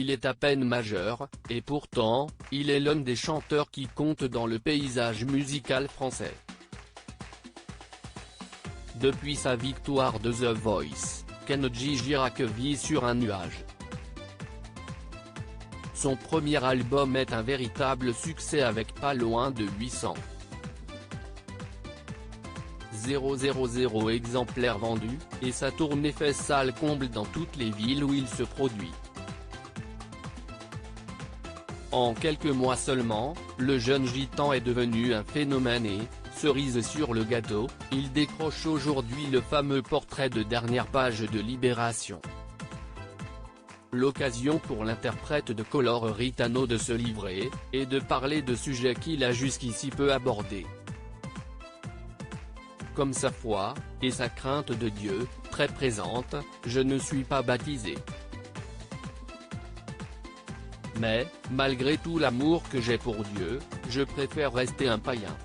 il est à peine majeur, et pourtant, il est l'un des chanteurs qui compte dans le paysage musical français. Depuis sa victoire de The Voice, Kenji Girac vit sur un nuage. Son premier album est un véritable succès avec pas loin de 800 000 exemplaires vendus, et sa tournée fait salle comble dans toutes les villes où il se produit. En quelques mois seulement, le jeune gitan est devenu un phénomène et, cerise sur le gâteau, il décroche aujourd'hui le fameux portrait de dernière page de Libération. L'occasion pour l'interprète de Coloritano de se livrer, et de parler de sujets qu'il a jusqu'ici peu abordés. Comme sa foi, et sa crainte de Dieu, très présente, je ne suis pas baptisé. Mais, malgré tout l'amour que j'ai pour Dieu, je préfère rester un païen.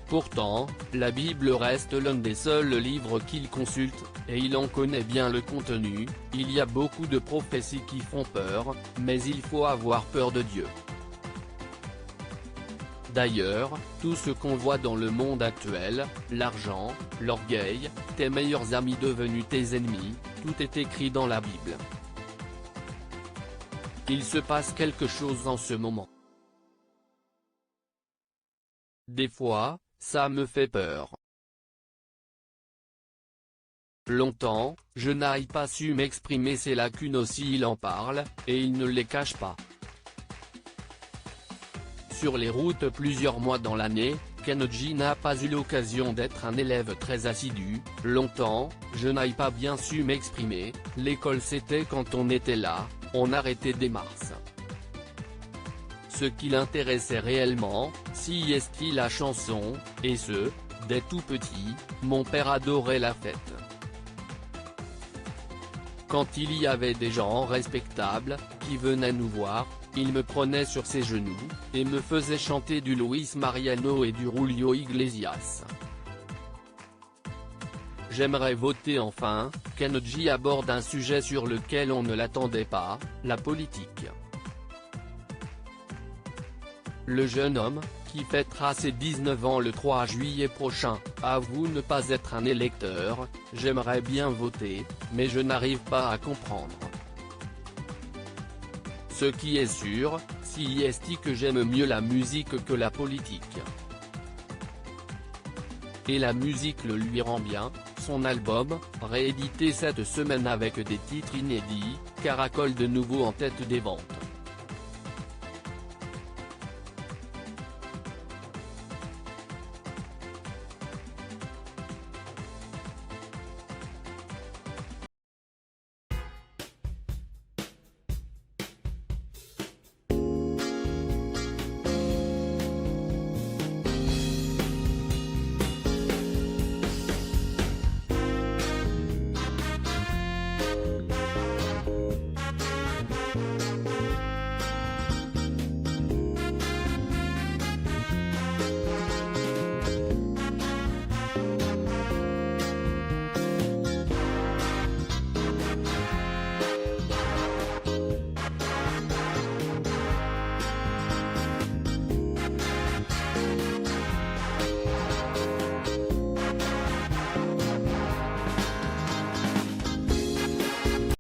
Pourtant, la Bible reste l'un des seuls livres qu'il consulte, et il en connaît bien le contenu. Il y a beaucoup de prophéties qui font peur, mais il faut avoir peur de Dieu. D'ailleurs, tout ce qu'on voit dans le monde actuel, l'argent, l'orgueil, tes meilleurs amis devenus tes ennemis, tout est écrit dans la Bible. Il se passe quelque chose en ce moment. Des fois, ça me fait peur. Longtemps, je n'ai pas su m'exprimer ses lacunes aussi il en parle, et il ne les cache pas. Sur les routes plusieurs mois dans l'année, Kenji n'a pas eu l'occasion d'être un élève très assidu. Longtemps, je n'ai pas bien su m'exprimer, l'école c'était quand on était là, on arrêtait dès mars. Ce qui l'intéressait réellement, c'est la chanson, et ce, dès tout petit, mon père adorait la fête. Quand il y avait des gens respectables, qui venaient nous voir, il me prenait sur ses genoux, et me faisait chanter du Luis Mariano et du Julio Iglesias. J'aimerais voter enfin. Kenji aborde un sujet sur lequel on ne l'attendait pas, la politique. Le jeune homme, qui fêtera ses 19 ans le 3 juillet prochain, avoue ne pas être un électeur. J'aimerais bien voter, mais je n'arrive pas à comprendre. Ce qui est sûr, c'est que j'aime mieux la musique que la politique. Et la musique le lui rend bien. Son album, réédité cette semaine avec des titres inédits, caracole de nouveau en tête des ventes.